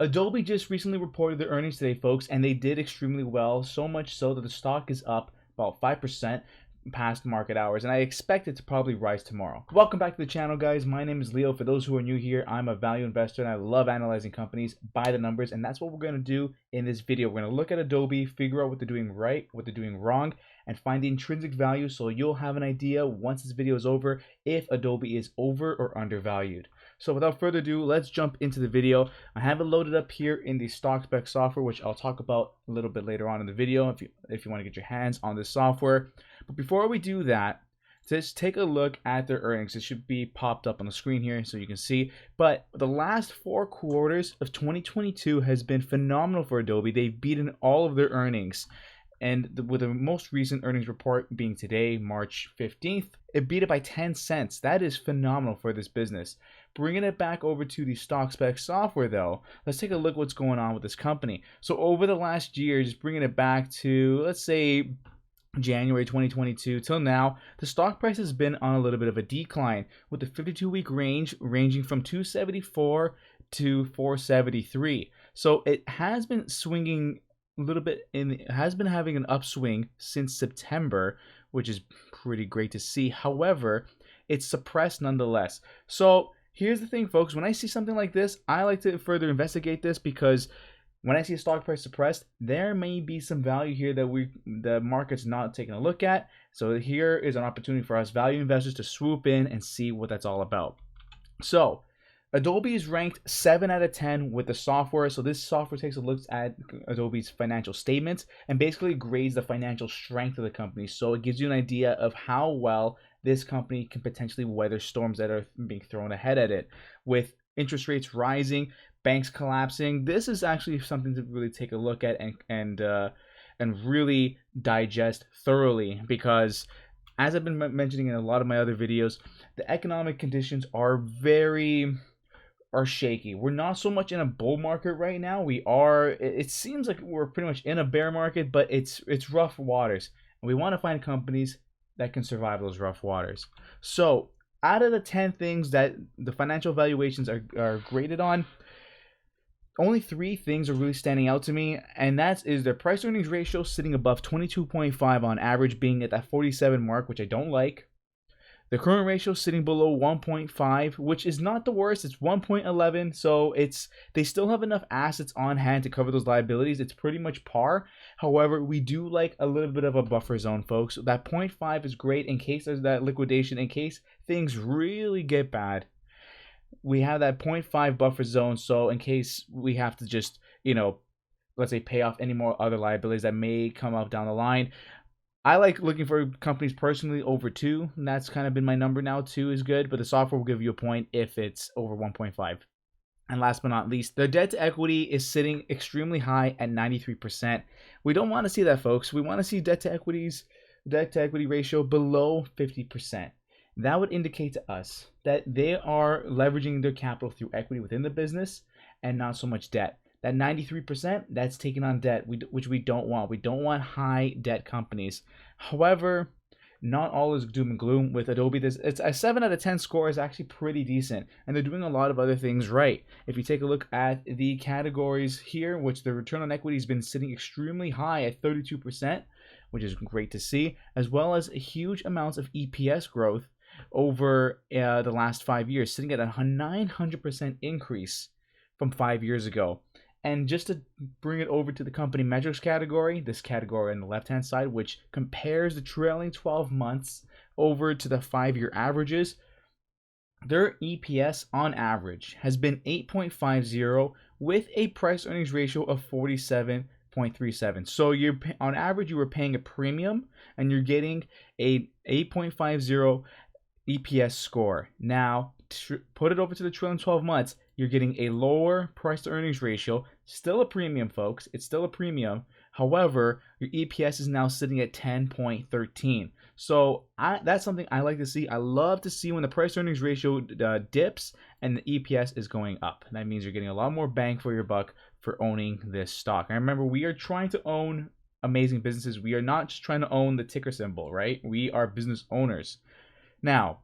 Adobe just recently reported their earnings today, folks, and they did extremely well, so much so that the stock is up about 5% past market hours, and I expect it to probably rise tomorrow. Welcome back to the channel, guys. My name is Leo. For those who are new here, I'm a value investor and I love analyzing companies by the numbers, and that's what we're going to do in this video. We're going to look at Adobe, figure out what they're doing right, what they're doing wrong, and find the intrinsic value so you'll have an idea once this video is over if Adobe is over or undervalued. So without further ado, let's jump into the video. I have it loaded up here in the stock spec software, which I'll talk about a little bit later on in the video if you want to get your hands on this software. But before we do that, just take a look at their earnings. It should be popped up on the screen here so you can see. But the last 4 quarters of 2022 has been phenomenal for Adobe. They've beaten all of their earnings. And with the most recent earnings report being today, March 15th, it beat it by 10 cents. That is phenomenal for this business. Bringing it back over to the stock spec software though, let's take a look at what's going on with this company. So over the last year, just bringing it back to, let's say, January 2022 till now, the stock price has been on a little bit of a decline, with the 52-week range ranging from 274 to 473. So it has been swinging a little bit has been having an upswing since September, which is pretty great to see. However, it's suppressed nonetheless. So here's the thing, folks. When I see something like this, I like to further investigate this, because when I see a stock price suppressed, there may be some value here that the market's not taking a look at. So here is an opportunity for us value investors to swoop in and see what that's all about. So Adobe is ranked 7 out of 10 with the software. So this software takes a look at Adobe's financial statements and basically grades the financial strength of the company. So it gives you an idea of how well this company can potentially weather storms that are being thrown ahead at it. With interest rates rising, banks collapsing, this is actually something to really take a look at and really digest thoroughly, because as I've been mentioning in a lot of my other videos, the economic conditions are shaky. We're not so much in a bull market right now. It seems like we're pretty much in a bear market, but it's rough waters. And we want to find companies that can survive those rough waters. So out of the 10 things that the financial valuations are graded on, only 3 things are really standing out to me, and that is their price earnings ratio sitting above 22.5 on average, being at that 47 mark, which I don't like. The current ratio sitting below 1.5, which is not the worst. It's 1.11, so they still have enough assets on hand to cover those liabilities. It's pretty much par. However, we do like a little bit of a buffer zone, folks. That 0.5 is great in case there's that liquidation, in case things really get bad. We have that 0.5 buffer zone, so in case we have to just, let's say pay off any more other liabilities that may come up down the line. I like looking for companies personally over 2, and that's kind of been my number now. 2 is good, but the software will give you a point if it's over 1.5. And last but not least, their debt to equity is sitting extremely high at 93%. We don't want to see that, folks. We want to see debt to equity ratio below 50%. That would indicate to us that they are leveraging their capital through equity within the business and not so much debt. That 93%, that's taking on debt, which we don't want. We don't want high debt companies. However, not all is doom and gloom with Adobe. It's a 7 out of 10 score is actually pretty decent, and they're doing a lot of other things right. If you take a look at the categories here, which the return on equity has been sitting extremely high at 32%, which is great to see, as well as huge amounts of EPS growth over the last 5 years, sitting at a 900% increase from 5 years ago. And just to bring it over to the company metrics category, this category on the left-hand side, which compares the trailing 12 months over to the 5-year averages, their EPS on average has been 8.50 with a price earnings ratio of 47.37. So on average, you were paying a premium and you're getting a 8.50 EPS score. Now, put it over to the trailing 12 months, you're getting a lower price to earnings ratio. Still a premium, folks. It's still a premium. However, your EPS is now sitting at 10.13. So that's something I like to see. I love to see when the price to earnings ratio dips and the EPS is going up. That means you're getting a lot more bang for your buck for owning this stock. And remember, we are trying to own amazing businesses. We are not just trying to own the ticker symbol, right? We are business owners. Now,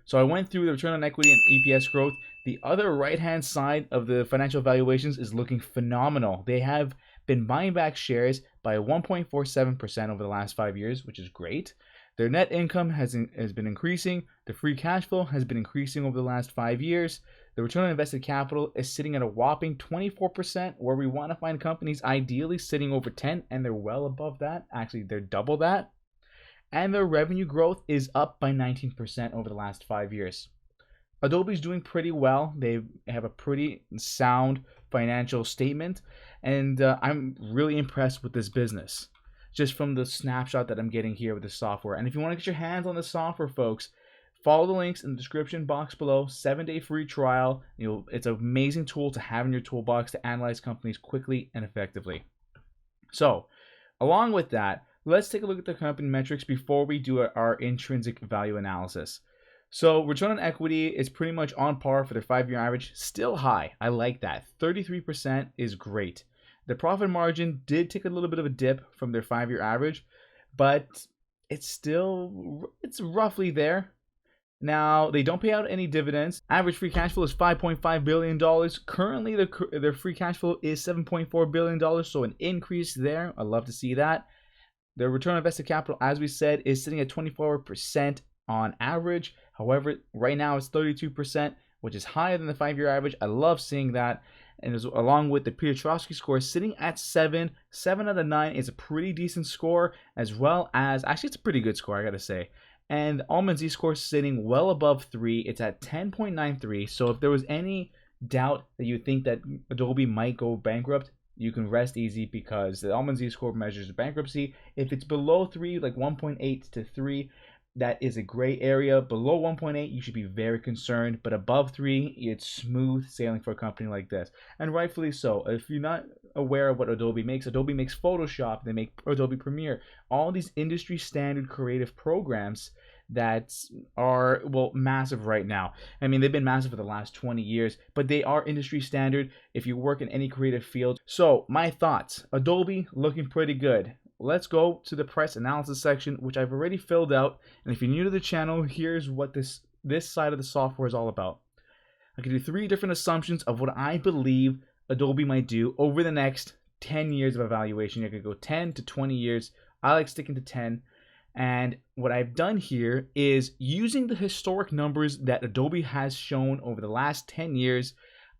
So I went through the return on equity and EPS growth. The other right-hand side of the financial valuations is looking phenomenal. They have been buying back shares by 1.47% over the last 5 years, which is great. Their net income has been increasing. The free cash flow has been increasing over the last 5 years. The return on invested capital is sitting at a whopping 24%, where we want to find companies ideally sitting over 10, and they're well above that. Actually, they're double that. And their revenue growth is up by 19% over the last 5 years. Adobe's doing pretty well. They have a pretty sound financial statement, and I'm really impressed with this business just from the snapshot that I'm getting here with the software. And if you want to get your hands on the software, folks, follow the links in the description box below. 7-day free trial. It's an amazing tool to have in your toolbox to analyze companies quickly and effectively. So, along with that, let's take a look at the company metrics before we do our intrinsic value analysis. So return on equity is pretty much on par for their 5-year average. Still high. I like that. 33% is great. The profit margin did take a little bit of a dip from their 5-year average, but it's roughly there. Now, they don't pay out any dividends. Average free cash flow is $5.5 billion. Currently, their free cash flow is $7.4 billion, so an increase there. I love to see that. Their return on invested capital, as we said, is sitting at 24% on average. However, right now it's 32%, which is higher than the 5-year average. I love seeing that. And along with the Piotrowski score sitting at 7 out of 9 is a pretty decent score, as well as, actually it's a pretty good score, I gotta say. And the Almond Z score sitting well above 3. It's at 10.93. So if there was any doubt that you think that Adobe might go bankrupt, you can rest easy, because the Almond Z score measures bankruptcy. If it's below 3, like 1.8 to 3, that is a gray area. Below 1.8, you should be very concerned, but above 3, it's smooth sailing for a company like this, and rightfully so. If you're not aware of what Adobe makes Photoshop, they make Adobe Premiere, all these industry standard creative programs that are, well, massive right now. I mean, they've been massive for the last 20 years, but they are industry standard if you work in any creative field. So my thoughts: Adobe looking pretty good. Let's go to the price analysis section, which I've already filled out. And if you're new to the channel, here's what this side of the software is all about. I can do 3 different assumptions of what I believe Adobe might do over the next 10 years of evaluation. You could go 10 to 20 years. I like sticking to 10. And what I've done here is, using the historic numbers that Adobe has shown over the last 10 years,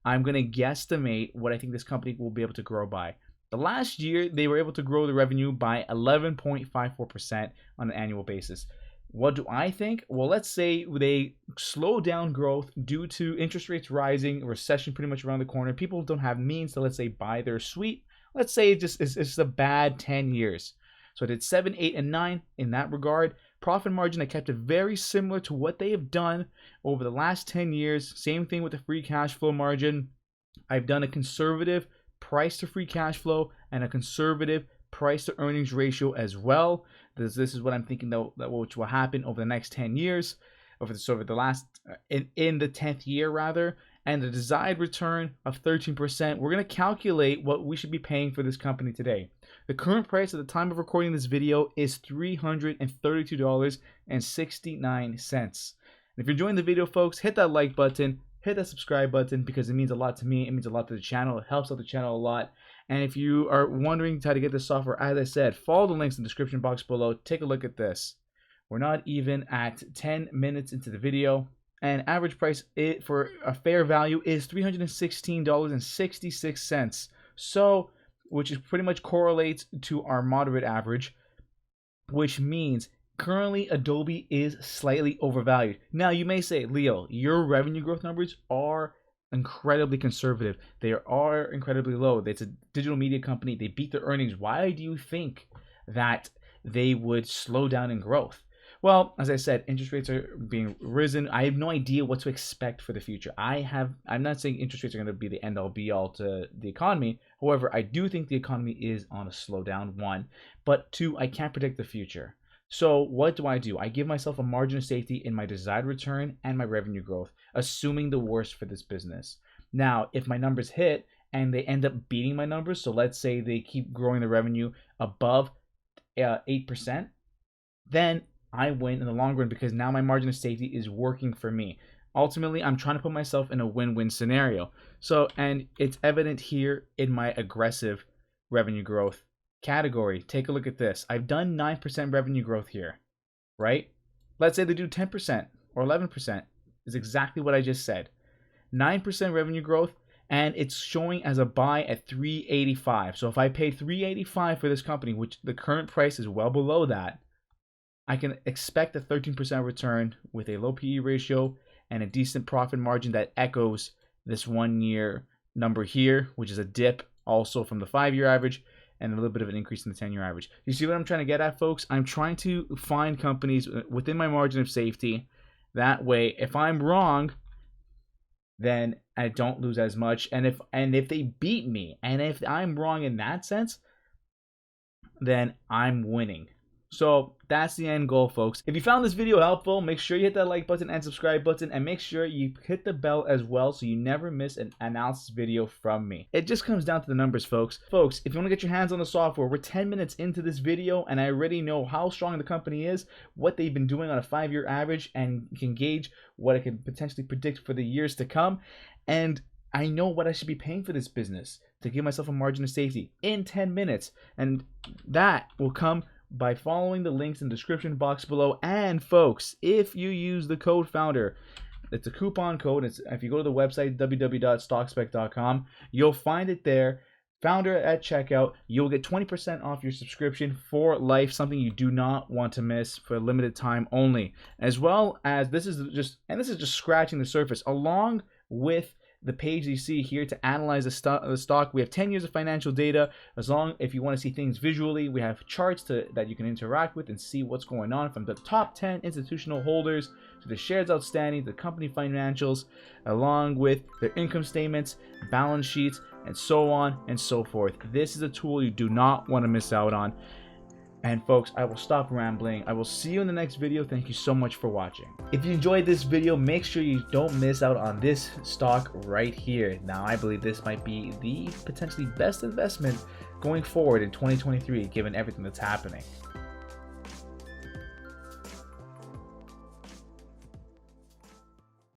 I'm going to guesstimate what I think this company will be able to grow by. The last year, they were able to grow the revenue by 11.54% on an annual basis. What do I think? Well, let's say they slow down growth due to interest rates rising, recession pretty much around the corner. People don't have means to, let's say, buy their suite. Let's say it's just a bad 10 years. So I did 7, 8, and 9 in that regard. Profit margin, I kept it very similar to what they have done over the last 10 years. Same thing with the free cash flow margin. I've done a conservative price to free cash flow and a conservative price to earnings ratio as well. This is what I'm thinking that which will happen over the next 10 years, over the last in the 10th year rather. And the desired return of 13%. We're going to calculate what we should be paying for this company today. The current price at the time of recording this video is $332.69. And if you're enjoying the video, folks, hit that like button, hit that subscribe button, because it means a lot to me. It means a lot to the channel. It helps out the channel a lot. And if you are wondering how to get this software, as I said, follow the links in the description box below. Take a look at this. We're not even at 10 minutes into the video. And average price for a fair value is $316.66. So, which is pretty much correlates to our moderate average, which means currently Adobe is slightly overvalued. Now, you may say, Leo, your revenue growth numbers are incredibly conservative. They are incredibly low. It's a digital media company. They beat their earnings. Why do you think that they would slow down in growth? Well, as I said, interest rates are being risen. I have no idea what to expect for the future. I'm not saying interest rates are going to be the end-all be-all to the economy. However, I do think the economy is on a slowdown, 1. But 2, I can't predict the future. So what do? I give myself a margin of safety in my desired return and my revenue growth, assuming the worst for this business. Now, if my numbers hit and they end up beating my numbers, so let's say they keep growing the revenue above 8%, then I win in the long run because now my margin of safety is working for me. Ultimately, I'm trying to put myself in a win-win scenario. So, and it's evident here in my aggressive revenue growth category. Take a look at this. I've done 9% revenue growth here, right? Let's say they do 10% or 11%, is exactly what I just said. 9% revenue growth, and it's showing as a buy at $385. So if I pay $385 for this company, which the current price is well below that, I can expect a 13% return with a low PE ratio and a decent profit margin that echoes this 1 year number here, which is a dip also from the 5-year average and a little bit of an increase in the 10-year average. You see what I'm trying to get at, folks? I'm trying to find companies within my margin of safety. That way, if I'm wrong, then I don't lose as much. And if they beat me, and if I'm wrong in that sense, then I'm winning. So that's the end goal, folks. If you found this video helpful, make sure you hit that like button and subscribe button, and make sure you hit the bell as well so you never miss an analysis video from me. It just comes down to the numbers, folks. Folks, if you want to get your hands on the software, we're 10 minutes into this video, and I already know how strong the company is, what they've been doing on a 5-year average, and can gauge what I can potentially predict for the years to come. And I know what I should be paying for this business to give myself a margin of safety in 10 minutes. And that will come by following the links in the description box below. And folks, if you use the code FOUNDER, it's a coupon code. If you go to the website www.stockspec.com, you'll find it there. Founder at checkout, you'll get 20% off your subscription for life, something you do not want to miss for a limited time only. As well as this is just scratching the surface, along with the page you see here to analyze the stock. We have 10 years of financial data. If you want to see things visually, we have charts that you can interact with and see what's going on, from the top 10 institutional holders to the shares outstanding, the company financials, along with their income statements, balance sheets, and so on and so forth. This is a tool you do not want to miss out on. And folks, I will stop rambling. I will see you in the next video. Thank you so much for watching. If you enjoyed this video, make sure you don't miss out on this stock right here. Now, I believe this might be the potentially best investment going forward in 2023, given everything that's happening.